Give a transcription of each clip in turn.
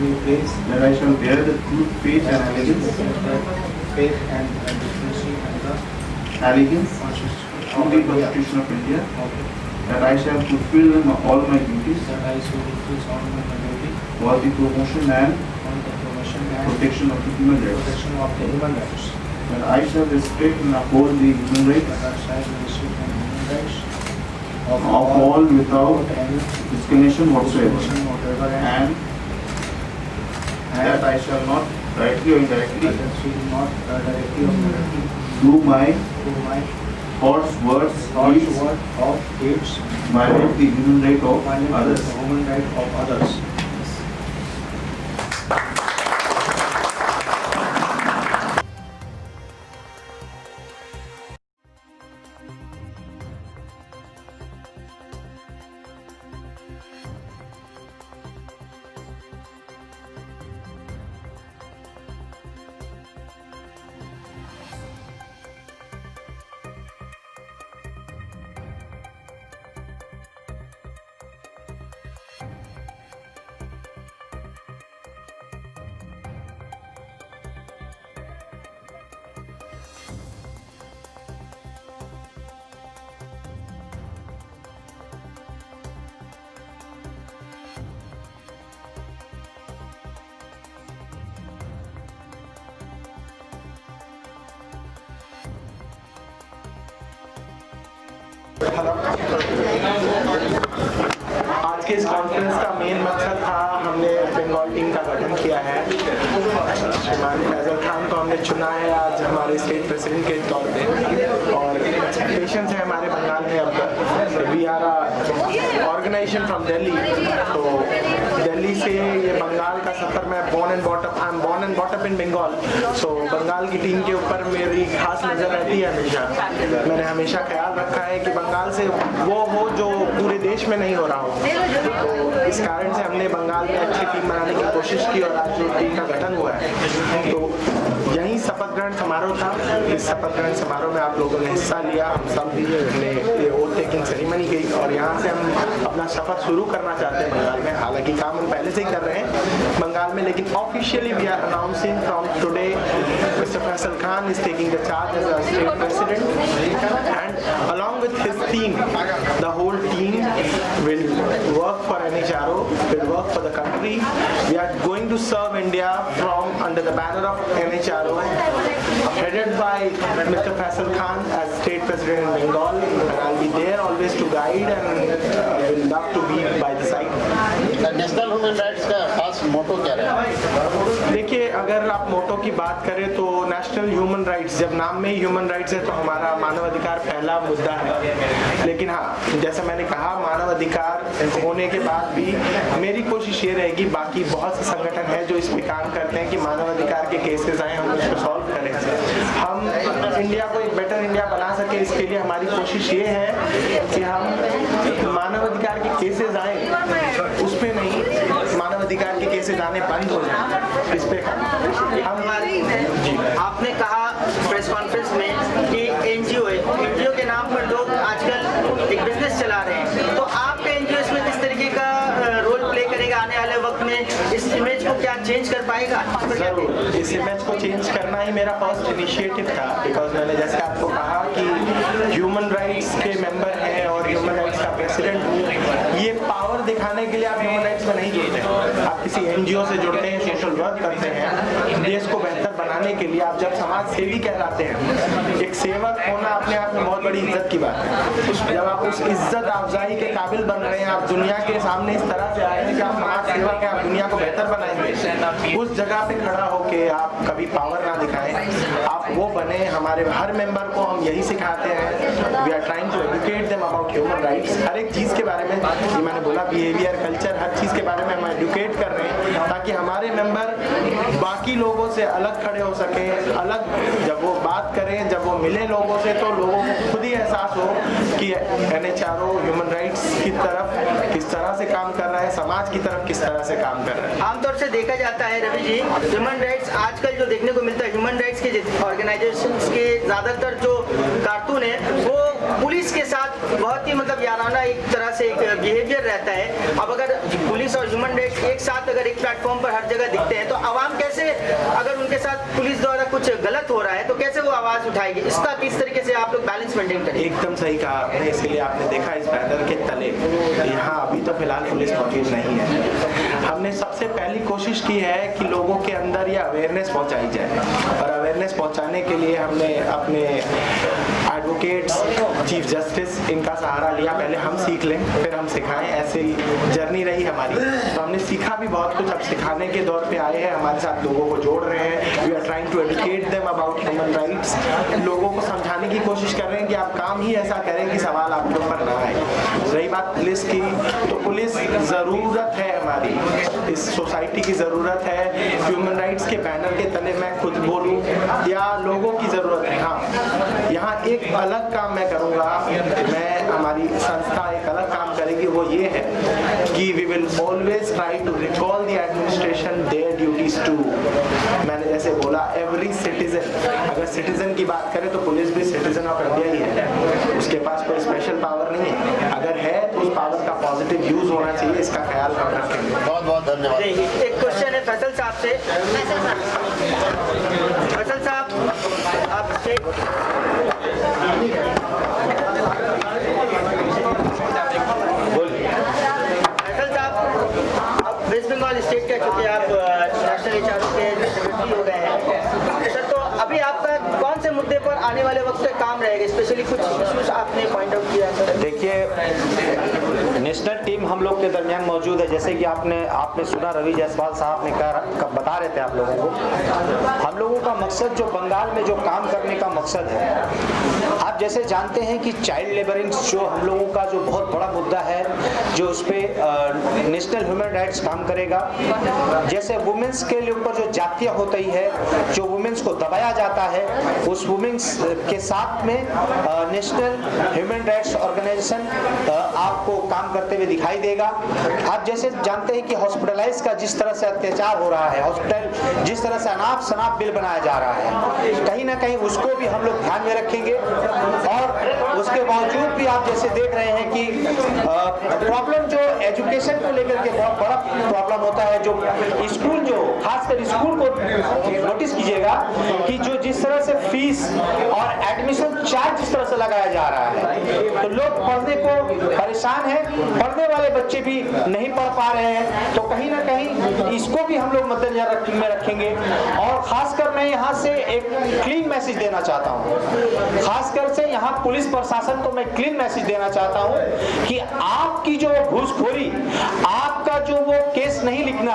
holy place. That I shall bear the truth, faith, and allegiance. Faith and decency and the Allegiance constitution to the Constitution of India. Okay. That I shall fulfill all my duties That I should fulfill all my duty for the promotion and on the promotion and protection of the human rights. protection of the human rights. That I shall respect and uphold the human rights That I shall respect the human rights of all without any discrimination whatsoever. discrimination whatever And that I shall not directly or indirectly that I should not directly or indirectly through my through my thoughts, words, thoughts, deeds word, of deeds violate the human right of violate others. the human right of others. आज के इस conference का main मकसद था, हमने Bengal team का गठन किया है। श्रीमान फैजल खान को हमने चुना है आज हमारे स्टेट प्रेसिडेंट के तौर पे, और एक्सपेक्टेशंस है हमारे बंगाल में। अब we are organisation from Delhi, तो दिल्ली से ये बंगाल का सफर, मैं I am born and brought up in Bengal, so Bengal की टीम के ऊपर मेरी खास नज़र रहती है हमेशा। मैंने हमेशा ख्याल रखा है कि बंगाल से वो हो जो पूरे देश में नहीं हो रहा हो, तो इस कारण से हमने बंगाल में अच्छी टीम बनाने की कोशिश की और आज जो टीम का गठन हुआ है, तो यही शपथ ग्रहण समारोह था। इस शपथ ग्रहण समारोह में आप लोगों ने हिस्सा लिया, हम सब ने ओथ टेकिंग सेरेमनी की, और यहाँ से हम अपना सफर शुरू करना चाहते हैं बंगाल में। हालांकि काम हम पहले से ही कर रहे हैं बंगाल में, लेकिन officially we are announcing from today mister Faisal Khan is taking the charge as a state president, and along with his team, the whole team will work for NHRO, will work for the country. We are going to serve India from under the banner of NHRO, headed by Mr. Faisal Khan as State President in Bengal, and I'll be there always to guide and will love to be by the side. National human rights का खास मोटो क्या है? देखिए, अगर आप मोटो की बात करें तो नेशनल ह्यूमन राइट्स, जब नाम में ही ह्यूमन राइट्स है तो हमारा मानवाधिकार पहला मुद्दा है। लेकिन हाँ, जैसा मैंने कहा, मानवाधिकार होने के बाद भी मेरी कोशिश ये रहेगी, बाकी बहुत से संगठन हैं जो इस पे काम करते हैं कि मानवाधिकार के केसेस आए, हम उसको सॉल्व करें, हम इंडिया को एक बेटर इंडिया बना सके। इसके लिए हमारी कोशिश ये है कि हम मानवाधिकार के केसेस आए, उसमें नहीं, मानवाधिकार के केसेस आने बंद हो जाए, इस पे आपने कहा प्रेस कॉन्फ्रेंस में कि एनजीओ है, एनजीओ के नाम पर लोग आजकल एक बिजनेस चला रहे हैं, तो आपका एनजीओ इसमें किस तरीके का रोल प्ले करेगा आने वाले वक्त में? इस इमेज को क्या चेंज कर पाएगा? जरूर, इस इमेज को चेंज करना ही मेरा फर्स्ट इनिशिएटिव था, बिकॉज मैंने जैसे आपको कहा कि ह्यूमन राइट्स के मेंबर हैं और ह्यूमन राइट्स का प्रेसिडेंट हूँ। ये पावर दिखाने के लिए आप ह्यूमन राइट्स में नहीं जुड़ते, आप किसी एनजीओ से जुड़ते हैं, सोशल वर्क करते हैं, देश को बेहतर बनाने के लिए आप जब समाज सेवी कहलाते हैं। एक सेवक होना अपने आप में बहुत बड़ी इज्जत की बात है। जब आप उस इज्जत अफजाई के काबिल बन रहे हैं, आप दुनिया के सामने इस तरह से आए हैं कि आप समाज सेवक हैं, आप दुनिया को बेहतर बनाएंगे, उस जगह पे खड़ा होके आप कभी पावर ना दिखाएं, आप वो बने। हमारे हर मेंबर को हम यही सिखाते हैं, we are trying to educate them about human rights, हर एक चीज़ के बारे में, ये मैंने बोला बिहेवियर, कल्चर, हर चीज़ के बारे में हम एजुकेट कर रहे हैं, ताकि हमारे मेंबर बाकी लोगों से अलग खड़े हो सके, अलग जब वो बात करें, जब वो मिले लोगों से, तो लोगों को खुद ही एहसास हो कि एनएचआरओ ह्यूमन राइट्स की तरफ किस तरह से काम कर रहा है, समाज की तरफ किस तरह से काम कर रहा है। आमतौर से देखा जाता है रवि जी, ह्यूमन राइट्स आजकल जो देखने को मिलता है, ह्यूमन राइट्स के ऑर्गेनाइजेशंस के ज़्यादातर जो कारकुन है वो पुलिस के साथ बहुत ही मतलब याराना एक तरह से एक बिहेवियर रहता है। अब अगर पुलिस और ह्यूमन राइट्स एक साथ अगर एक प्लेटफॉर्म पर हर जगह दिखते हैं तो आवाम कैसे, अगर उनके साथ पुलिस द्वारा कुछ गलत हो रहा है तो कैसे वो आवाज उठाएगी? इसका किस तरीके से आप लोग बैलेंस मेंटेन करेंगे? एकदम सही कहा आपने। इसलिए आपने देखा इस बैनर के तले यहाँ अभी तो फिलहाल पुलिस मौजूद नहीं है। हमने सबसे पहली कोशिश की है कि लोगों के अंदर ये अवेयरनेस पहुंचाई जाए, और अवेयरनेस पहुंचाने के लिए हमने अपने एडवोकेट्स, चीफ जस्टिस, इनका सहारा लिया। पहले हम सीख लें फिर हम सिखाएं, ऐसी जर्नी रही हमारी। तो हमने सीखा भी बहुत कुछ, अब सिखाने के दौर पे आए हैं, हमारे साथ लोगों को जोड़ रहे हैं। We are trying to educate them about human rights. लोगों को समझाने की कोशिश कर रहे हैं कि आप काम ही ऐसा करें कि सवाल आपके ऊपर ना आए। रही बात पुलिस की, तो पुलिस ज़रूरत है हमारी, इस सोसाइटी की ज़रूरत है। ह्यूमन राइट्स के बैनर के तले मैं खुद बोलूँ या लोगों की ज़रूरत है। हाँ, यहाँ एक अलग काम मैं करूँगा, मैं हमारी संस्था एक अलग काम करेगी, वो ये है कि we will always try to recall the administration their duties too. मैंने जैसे बोला एवरी सिटीजन, अगर सिटीजन की बात करें तो पुलिस भी सिटीजन ऑफ इंडिया ही है, उसके पास कोई स्पेशल पावर नहीं है। अगर है तो उस पावर का पॉजिटिव यूज होना चाहिए, इसका ख्याल हम रखेंगे। बहुत बहुत धन्यवाद। एक क्वेश्चन है फैसल साहब से। फैसल साहब आपसे फैसल साहब, अब वेस्ट बंगाल स्टेट के चूंकि आप नेशनल एचआरओ के सेक्रेटरी हो गए हैं सर, तो अभी आपका कौन से मुद्दे पर आने वाले वक्त पे काम रहेगा? स्पेशली कुछ इश्यूज आपने पॉइंट आउट किया है? देखिए, नेशनल टीम हम लोग के दरमियान मौजूद है। जैसे कि आपने सुना, रवि जायसवाल साहब ने बता रहे थे आप लोगों को, हम लोगों का मकसद जो बंगाल में जो काम करने का मकसद है, आप जैसे जानते हैं कि चाइल्ड लेबरिंग जो हम लोगों का जो बहुत बड़ा मुद्दा है, जो उस पर नेशनल ह्यूमन राइट्स काम करेगा। जैसे वुमेन्स के ऊपर जो जातिया होती है, जो वुमेन्स को दबाया जाता है, उस वुमेन्स के साथ में नेशनल ह्यूमन राइट्स ऑर्गेनाइजेशन आपको काम करते हुए दिखाई देगा। आप जैसे जानते हैं कि हॉस्पिटलाइज का जिस तरह से अत्याचार हो रहा है, हॉस्पिटल जिस तरह से अनाप शनाप बिल बनाया जा रहा है, कहीं ना कहीं उसको भी हम लोग ध्यान में रखेंगे। और उसके बावजूद भी आप जैसे देख रहे हैं कि प्रॉब्लम जो एजुकेशन को लेकर के बहुत बड़ा प्रॉब्लम होता है, जो स्कूल, जो खासकर स्कूल को नोटिस कीजिएगा कि जो जिस तरह से फीस और एडमिशन चार्ज जिस तरह से लगाया जा रहा है, तो लोग पढ़ने को परेशान है, पढ़ने वाले बच्चे भी नहीं पढ़ पा रहे हैं। तो कहीं ना कहीं इसको भी हम लोग मद्देनजर में रखेंगे। और खासकर मैं यहाँ से एक क्लीन मैसेज देना चाहता हूँ, खासकर से यहाँ पुलिस प्रशासन को मैं क्लीन मैसेज देना चाहता हूँ कि आपकी जो घूसखोरी, आपका जो वो केस नहीं लिखना,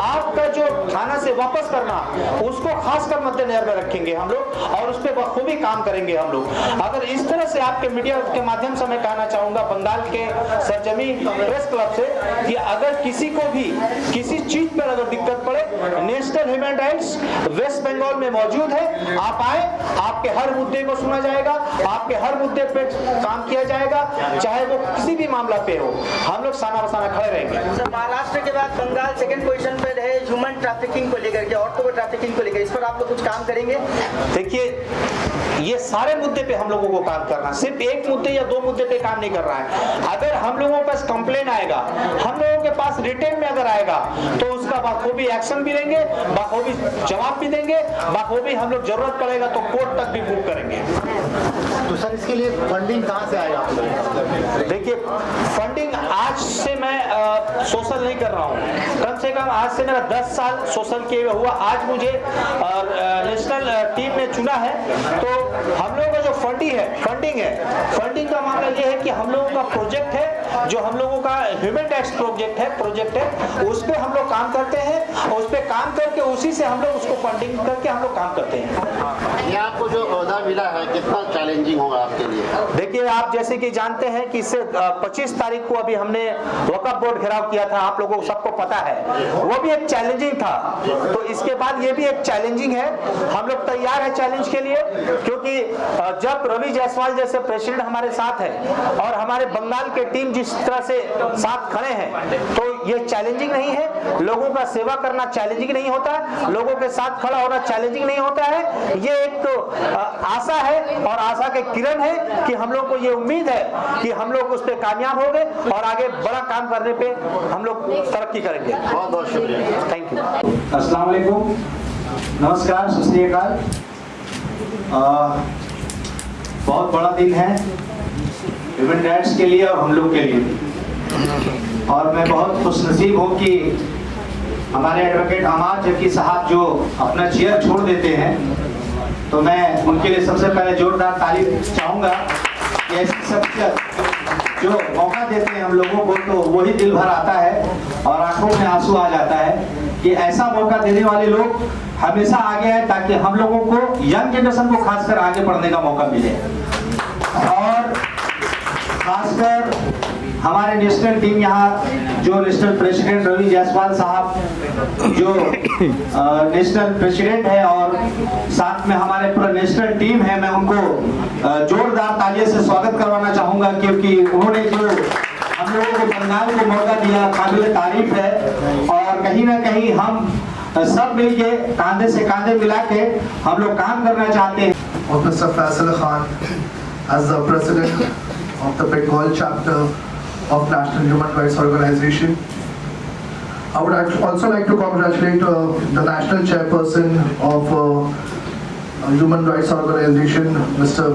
आपका जो थाना से वापस करना, उसको खासकर मद्देनजर में रखेंगे हम लोग, और उस पर बखूबी काम करेंगे हम लोग। अगर इस तरह से आपके मीडिया के माध्यम से मैं कहना चाहूंगा बंगाल के सरजमी प्रेस क्लब से कि अगर किसी को भी किसी चीज पर अगर दिक्कत पड़े, national human rights West Bengal में मौजूद है। आप आए, आपके हर मुद्दे को सुना जाएगा, आपके हर मुद्दे पे काम किया जाएगा, चाहे वो किसी भी मामला पे हो, हम लोग साना बसाना खड़े रहेंगे। महाराष्ट्र के बाद बंगाल सेकंड पोजीशन पे रहे ह्यूमन ट्रैफिकिंग को लेकर के, ऑटो ट्रैफिकिंग को लेकर, इस पर आप लोग कुछ काम करेंगे? देखिए, ये सारे मुद्दे पे हम लोगों को काम करना, सिर्फ एक मुद्दे या दो मुद्दे पे काम नहीं कर रहा है। अगर हम लोगों के पास कंप्लेन आएगा, हम लोगों के पास रिटर्न में अगर आएगा, तो उसका बखूबी एक्शन भी लेंगे, बखूबी जवाब भी देंगे, बखूबी हम लोग जरूरत पड़ेगा तो कोर्ट तक भी मूव करेंगे। तो सर, इसके लिए फंडिंग कहाँ से आएगा? देखिए, फंडिंग आज से मैं सोशल नहीं कर रहा हूँ, कम से कम आज से मेरा 10 साल सोशल किए हुए हुआ। आज मुझे नेशनल टीम में चुना है, तो हम लोगों का जो फंडिंग का मामला ये है कि हम लोगों का प्रोजेक्ट है, जो हम लोगों का ह्यूमन राइट्स प्रोजेक्ट है, उस पर हम लोग काम करते हैं, उस पर काम करके उसी से हम लोग उसको फंडिंग करके हम लोग काम करते हैं। ये आपको जो ओहदा मिला है कितना चैलेंजिंग होगा आपके लिए? देखिए, आप जैसे कि जानते हैं कि इससे 25 तारीख को अभी हमने वक्फ बोर्ड घेराव किया था, आप लोगों को सबको पता है, वो भी एक चैलेंजिंग था। तो इसके बाद ये भी एक चैलेंजिंग है, हम लोग तैयार है चैलेंज के लिए, क्योंकि जब रवि जायसवाल जैसे प्रेसिडेंट हमारे साथ है और हमारे बंगाल के टीम जिस तरह से साथ खड़े हैं, तो ये चैलेंजिंग नहीं है। लोगों का सेवा करना चैलेंजिंग नहीं होता है, लोगों के साथ खड़ा होना चैलेंजिंग नहीं होता है। ये एक तो आशा है और आशा के किरण है कि हम लोग को ये उम्मीद है कि हम लोग उस पर कामयाब होंगे और आगे बड़ा काम करने पे हम लोग तरक्की करेंगे। बहुत बहुत शुक्रिया, थैंक यू। अस्सलाम वालेकुम, नमस्कार, सत श्री अकाल। बहुत बड़ा दिन है ह्यूमन राइट्स के लिए और हम लोग के लिए, और मैं बहुत खुशनसीब हूँ कि हमारे एडवोकेट अमाद जकी साहब जो अपना चेयर छोड़ देते हैं, तो मैं उनके लिए सबसे पहले जोरदार तारीफ चाहूँगा कि ऐसी शख्सियत जो मौका देते हैं हम लोगों को, तो वही दिल भर आता है और आंखों में आंसू आ जाता है कि ऐसा मौका देने वाले लोग हमेशा आगे आए ताकि हम लोगों को, यंग जनरेशन को खासकर आगे बढ़ने का मौका मिले। और खासकर हमारे नेशनल टीम यहाँ जो नेशनल प्रेसिडेंट रवि जायसवाल साहब जो नेशनल प्रेसिडेंट है और साथ में हमारे पूरा नेशनल टीम है, मैं उनको जोरदार तालियों से स्वागत करवाना चाहूँगा, क्योंकि उन्होंने जो हम लोगों को बंगाल को मौका दिया काबिल तारीफ है। और कहीं ना कहीं हम सब मिलके कांधे से कांधे मिला के हम लोग काम करना चाहते हैं। Of Mr. Faisal Khan as the president of the Bengal chapter of National Human Rights Organization. I would also like to congratulate the national chairperson of Human Rights Organization, Mr.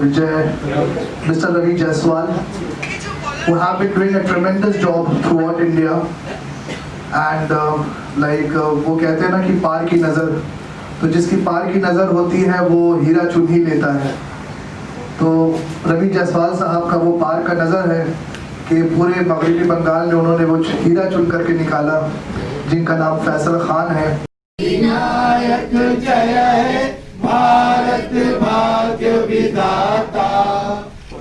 Ravi Jaiswal, who have been doing a tremendous job throughout India. And वो कहते हैं ना कि पार की नज़र, तो जिसकी पार की नज़र होती है वो हीरा चुन ही लेता है। तो रवि जायसवाल साहब का वो पार का नज़र है कि पूरे मगरबी बंगाल में उन्होंने वो हीरा चुन करके निकाला, जिनका नाम फैसल खान है। विनायक जय है भारत भाग्य विधाता,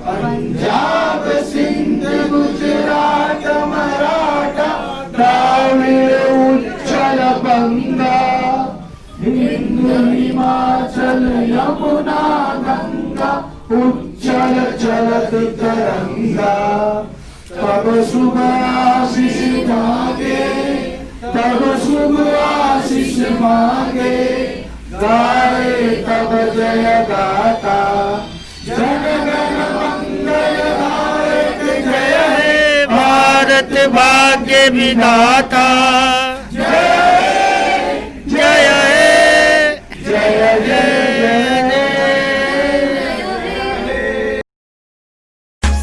पंजाब सिंध गुजरात मराठा द्राविड़ उच्चल बंगा, हिंद हिमाचल यमुना गंगा उच्चल चलत तरंगा। तब शुभ आशीष मांगे, तब शुभ आशीष मांगे, गाए तब जय गाता, जन गण मंगल नायक जय हे भारत भाग्य विधाता। जय जय जय जय जय।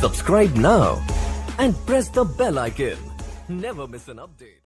Subscribe now and press the bell icon. Never miss an update.